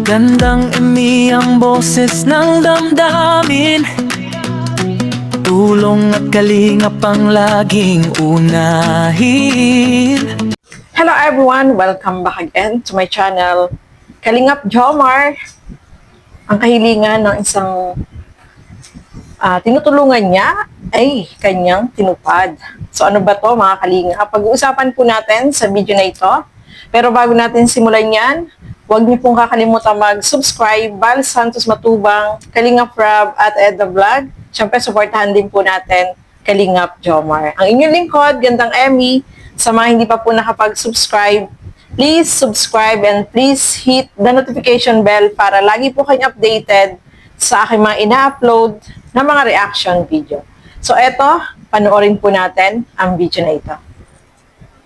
Magandang ang boses ng damdamin, tulong at kalingap ang laging unahin. Hello everyone! Welcome back again to my channel, Kalingap Jomar. Ang kahilingan ng isang tinutulungan niya ay kanyang tinupad. So ano ba to mga kalingap? Pag-uusapan po natin sa video na ito. Pero bago natin simulan yan, huwag niyo pong kakalimutan mag-subscribe, Bal Santos Matubang, Kalingap Rob at Edna Vlog. Siyempre, supportahan din po natin Kalingap Jomar. Ang inyong lingkod, Gandang Emmy. Sa mga hindi pa po nakapag-subscribe, please subscribe and please hit the notification bell para lagi po kayong updated sa aking mga ina-upload na mga reaction video. So eto, panoorin po natin ang video na ito.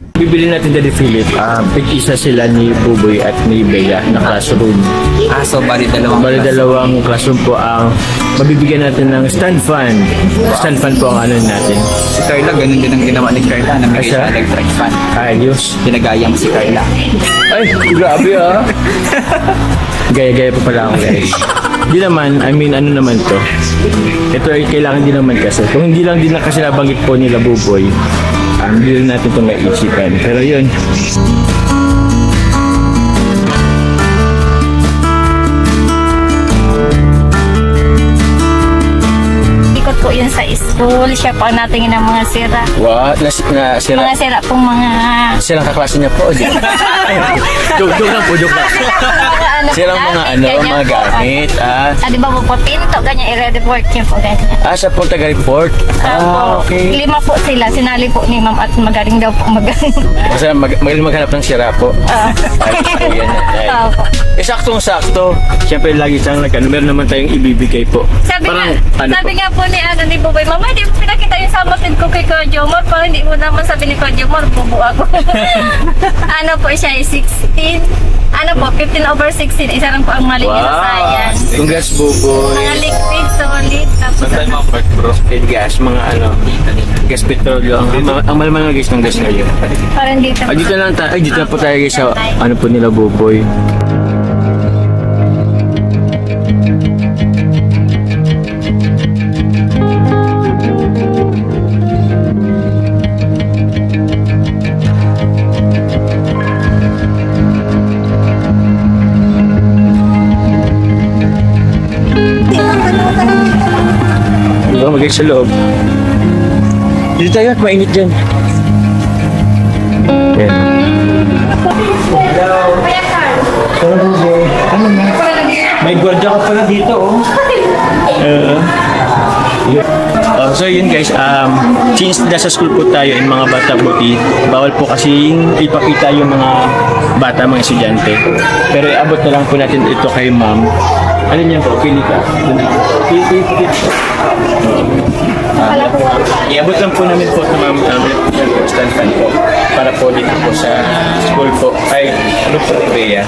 Bibili natin Daddy Philip, isa sila ni Buboy at ni Bea na classroom. So bali Dalawang classroom po ang mabibigyan natin ng stand fan. Stand fan po ang ano natin. Si Carla, ganun din ang ginawa ni Carla. Namigay Asa? sa electric fan. Ayos. Ginagaya mo si Carla. Ay, grabe Gaya-gaya pa pala ako guys. Di naman, ano naman to. Ito ay kailangan din naman kasi. Kung hindi lang din na kasi nabanggit po nila Buboy, hindi rin natin itong naisipan. Pero yun. Ikot po yun sa school. Siya po ang natingin ng mga sira. What? Mga sira pong mga... Silang kaklase niya po. Joke lang po, joke lang. Silang mga mga gamit. Di ba po pinto, ganyan, i-report niyo po ganyan. Sa po taga-report. Okay. 5 po sila, sinali po ni ma'am at magaling daw po magaling. Kasi magaling maghanap ng sira po. Ayan. Opo. Saktong-sakto. Siyempre, lagi siyang meron naman tayong ibibigay po. Sabi Parang, nga po ni Buboy, Mama, hindi mo pinakita yung samatid ko kay Kuya Jomar, parang hindi mo naman sabi ni Kuya Jomar, bubo ako. Ano po siya, 16? 15/16, isa lang po ang mali niya sa science. Congrats, Buboy. Mga liquid, solid, tapos Gas, mga gas petrolyo. Ang malaman ng gas ng gas ngayon. parang dito. Dito lang tayo. Dito na po tayo guys sa po nila Buboy. Diba, mag-guys sa loob. Dito tayo at mainit dyan. Yan. Ano na? May gwardiya ka pala dito, oh. So yun guys, since nasa school po tayo in mga bata buti, bawal po kasi ipakita yung mga bata, mga estudyante. Pero iabot na lang po natin ito kay ma'am. Ano niyan po? Pili ka. Iabot lang po namin po sa ma'am stand fan po para po dito po sa school po. Ay, ano po, Bea?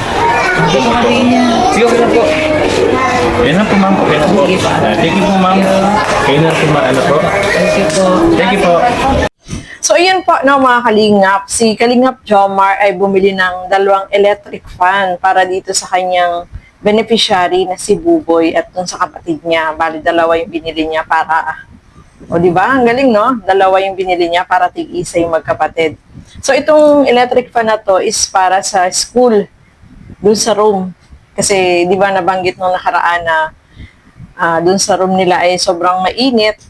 Sige, okay na po. Yan lang po ma'am. Okay na po. Thank you po ma'am. Kayo na po ma'am. Po? Thank you po. So yun po no, mga kalingap, si Kalingap Jomar ay bumili ng 2 electric fan para dito sa kanyang beneficiary na si Buboy at dun sa kapatid niya. Bali, 2 yung binili niya para, o di ba? Ang galing, no? 2 yung binili niya para tig-isa yung magkapatid. So itong electric fan na to is para sa school, dun sa room. Kasi di ba nabanggit nung nakaraan na dun sa room nila ay sobrang mainit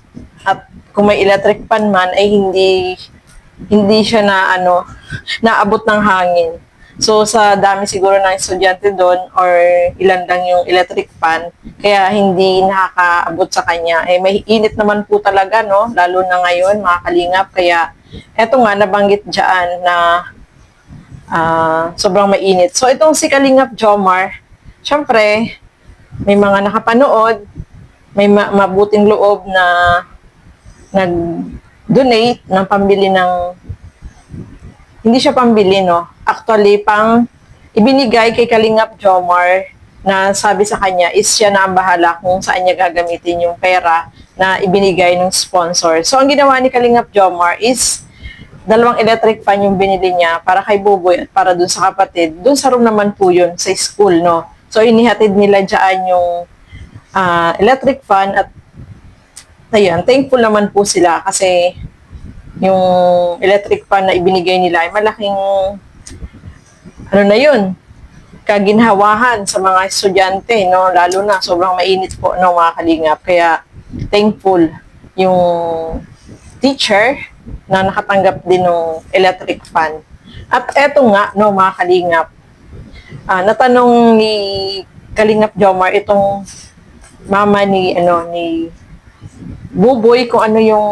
at kung may electric fan man ay hindi siya naabot ng hangin. So, sa dami siguro ng estudyante doon or ilan lang yung electric fan, kaya hindi nakakaabot sa kanya. May init naman po talaga, no? Lalo na ngayon, mga kalingap. Kaya, eto nga, nabanggit dyan na sobrang mainit. So, itong si Kalingap Jomar, syempre, may mga nakapanood, may mabuting loob na nag-donate ng pambili ng, hindi siya pambili, no? Actually, ibinigay kay Kalingap Jomar na sabi sa kanya is siya na ang bahala kung saan niya gagamitin yung pera na ibinigay ng sponsor. So, ang ginawa ni Kalingap Jomar is 2 electric fan yung binili niya para kay Buboy at para dun sa kapatid. Dun sa room naman po yun, sa school, no? So, inihatid nila dyan yung electric fan at ayun, thankful naman po sila kasi yung electric fan na ibinigay nila ay malaking ano na yun, kaginhawahan sa mga estudyante, no? Lalo na sobrang mainit po no, mga kalingap. Kaya thankful yung teacher na nakatanggap din ng electric fan. At eto nga, no, mga kalingap, natanong ni Kalingap Jomar itong mama ni Buboy kung ano yung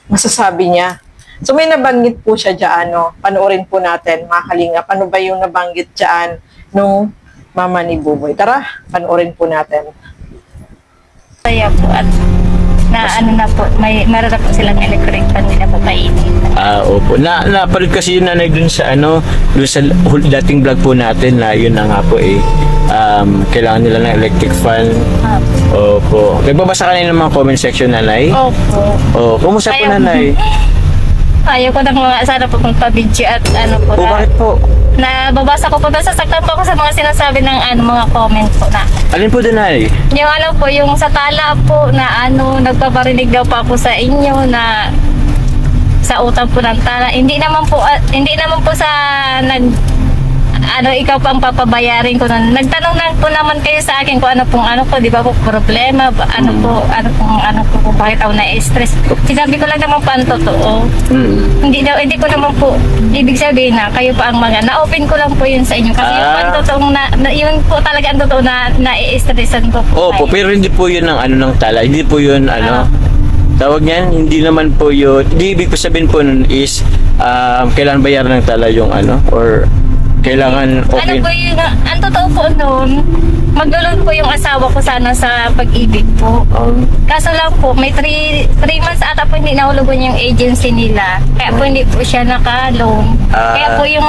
masasabi niya. So may nabanggit po siya dyan, no? Panoorin po natin, mga kalingap. Ano ba yung nabanggit dyan nung mama ni Buboy? Tara, panoorin po natin. Kaya po at na ano na po, meron na po silang electric fan nila po kainin. Opo. Napanood kasi yung nanay dun sa dun sa dating vlog po natin na yun na nga po kailangan nila ng electric fan. Opo. Nagbabasa ka na ng mga comment section, nanay? Opo. Oh, kumusta po, nanay? Ayaw ko na mga sana po kung pabidyo at ano po na. Bakit po? Nababasa ko po, nasasaktan po ako sa mga sinasabi ng mga comment po na. Alin po, nanay? Yung po, yung sa tala po na nagpaparinig daw pa po sa inyo na sa utang po ng tala. Hindi naman po sa ikaw pang papabayarin ko nun. Nagtanong na po naman kayo sa akin kung ano po, di ba po problema, ano po, bakit ako na-stress. Sinabi ko lang naman po ang totoo. Hindi ko naman po ibig sabihin na kayo pa ang mga, na-open ko lang po yun sa inyo. Kasi yung ang totoong yun po talaga ang totoo na na-stressan ko po. Opo, pero hindi po yun ang ng tala. Hindi po yun tawag niyan, hindi naman po yun. Hindi ibig ko sabihin po nun is kailangan bayaran ng tala yung or kailangan okay. Ano po yung, ang totoo po noon, maglulog po yung asawa ko sana sa pag-ibig po. Kaso lang po, may 3 months ata po hindi nahulugan yung agency nila. Kaya po hindi po siya naka-loan. Kaya po yung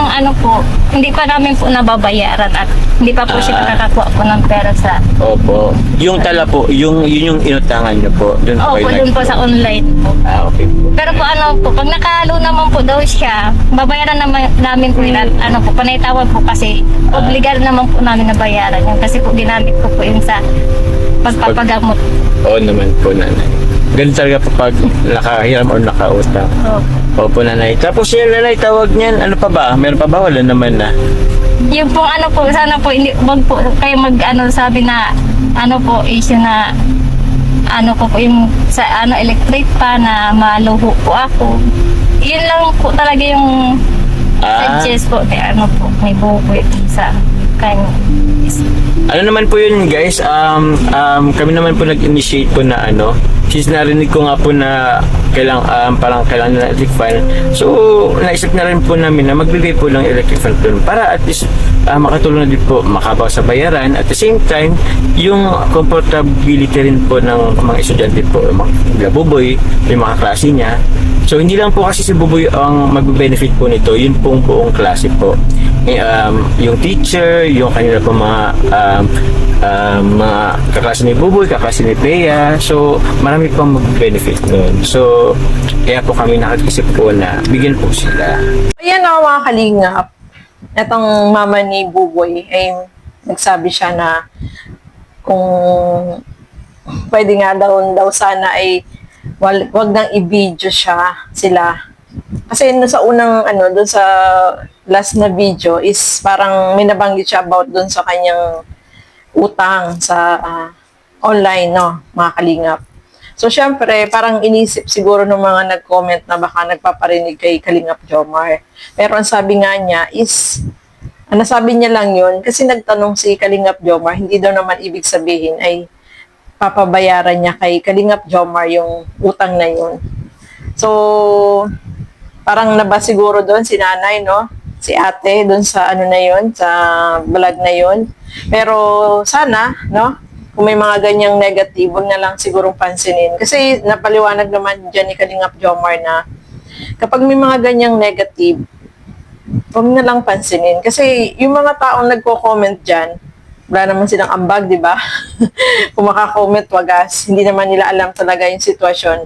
hindi pa namin po nababayaran at hindi pa po siya nakakakuha po ng pera sa... Opo. Yung tala po, yun yung inutangan niyo po. Doon po Opo, doon po sa online po. Okay po. Pero po pag nakalo naman po daw siya, babayaran namin po yun at panaytawag po kasi obligado naman po namin na bayaran yun kasi po ginamit ko po yun sa pagpapagamot. Oo naman po, nanay. Ganun talaga po pag nakahiram o nakautang. Opo, nanay. Tapos yung nanay, tawag niyan, ano pa ba? Meron pa ba? Wala naman na. Yung po sana po, hindi, wag po kayo sabi na, issue na, po yung sa electric pa na maluho po ako. Yun lang po talaga yung suggest po, may bubuhay sa kanya. Ano naman po yun, guys? Kami naman po nag-initiate po na since narinig ko nga po na parang kailangan na electric fan. So, naisip na rin po namin na magbigay po lang electric fan po para at least makatulong na din po makabaw sa bayaran. At the same time, yung comfortability rin po ng mga estudyante po, mga Buboy, yung mga klase niya. So, hindi lang po kasi si Buboy ang mag-benefit po nito, yun pong buong klase po. Yung teacher, yung kanila po mga kaklase ni Buboy, kaklase ni Bea. So, marami pang mag-benefit nun. So, kaya po kami nakakisip po na bigyan po sila. Ayan mga kalingap. Itong mama ni Buboy ay nagsabi siya na kung pwede nga daw sana ay wag nang i-video sila. Kasi sa unang doon sa last na video is parang may nabanggit siya about doon sa kanyang utang sa online, no, mga kalingap. So, syempre, parang inisip siguro ng mga nag-comment na baka nagpaparinig kay Kalingap Jomar. Pero ang sabi nga niya is, nasabi niya lang yun kasi nagtanong si Kalingap Jomar, hindi daw naman ibig sabihin ay papabayaran niya kay Kalingap Jomar yung utang na yun. So, parang naba siguro doon si nanay, no? Si ate, doon sa na yun, sa vlog na yun. Pero sana, no? Kung may mga ganyang negative, huwag na lang sigurong pansinin. Kasi napaliwanag naman dyan ni Kalingap Jomar na kapag may mga ganyang negative, huwag na lang pansinin. Kasi yung mga taong nagko-comment dyan, wala naman silang ambag, di ba? Kung maka-comment, wagas. Hindi naman nila alam talaga yung sitwasyon.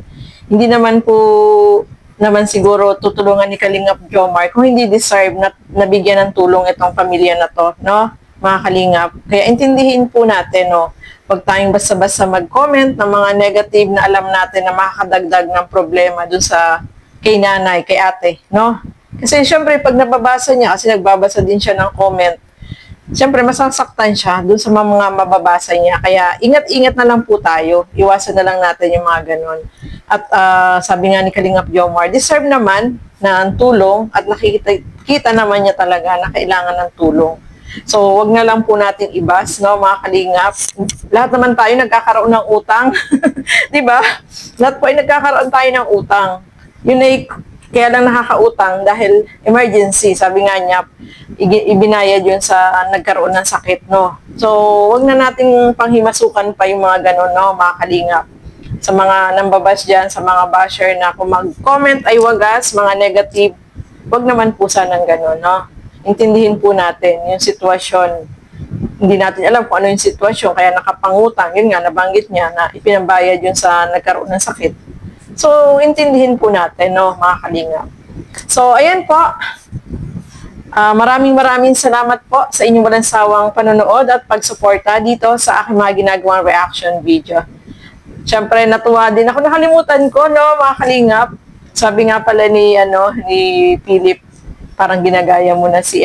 Hindi naman siguro tutulungan ni Kalingap Jomar kung hindi deserve na nabigyan ng tulong itong pamilya na to, no? mga kalingap. Kaya intindihin po natin, no? Huwag tayong basta-basta mag-comment ng mga negative na alam natin na makakadagdag ng problema dun sa kay nanay, kay ate, no? Kasi syempre, pag nababasa niya, kasi nagbabasa din siya ng comment, syempre, masasaktan siya dun sa mga mababasa niya. Kaya, ingat-ingat na lang po tayo. Iwasan na lang natin yung mga ganon. At sabi nga ni Kalingap Jomar, deserve naman ng tulong at nakikita naman niya talaga na kailangan ng tulong. So, wag na lang po natin ibas, no, mga kalingap. Lahat naman tayo nagkakaroon ng utang. Di ba? Lahat po ay nagkakaroon tayo ng utang. Yun ay kaya lang nakakautang dahil emergency. Sabi nga niya, ibinayad yun sa nagkaroon ng sakit, no. So, wag na nating panghimasukan pa yung mga ganon, no, mga kalingap. Sa mga nambabas dyan, sa mga basher na kung mag-comment ay wagas, mga negative, wag naman po sanang ganon, no. Intindihin po natin yung sitwasyon. Hindi natin alam kung ano yung sitwasyon, kaya nakapangutang. Yun nga, nabanggit niya na ipinambayad yun sa nagkaroon ng sakit. So, intindihin po natin, no, mga kalingap. So, ayan po. Maraming salamat po sa inyong walang sawang panonood at pagsuporta dito sa aking mga ginagawang reaction video. Siyempre, natuwa din ako. Nakalimutan ko, no, mga kalingap. Sabi nga pala ni Philip, parang ginagaya mo na si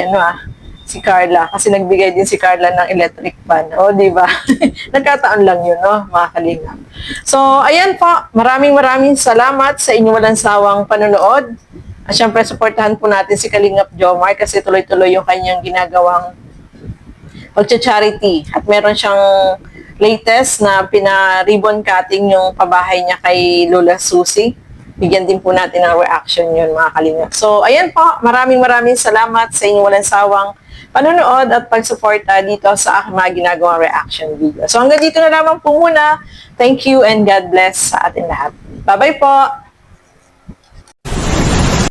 Carla kasi nagbigay din si Carla ng electric fan. O, di ba? Nagkataon lang yun, no, mga kalingap. So, ayan po. Maraming salamat sa inyong walang sawang panonood. At syempre, supportahan po natin si Kalingap Jomar kasi tuloy-tuloy yung kanyang ginagawang pagcha-charity. At meron siyang latest na pina-ribbon cutting yung pabahay niya kay Lola Susie. Bigyan din po natin ng reaction yun, mga kalingap. So, ayan po. Maraming salamat sa inyong walang sawang panonood at pagsuporta dito sa aking mga ginagawang reaction video. So, hanggang dito na lamang po muna. Thank you and God bless sa atin lahat. Bye-bye po!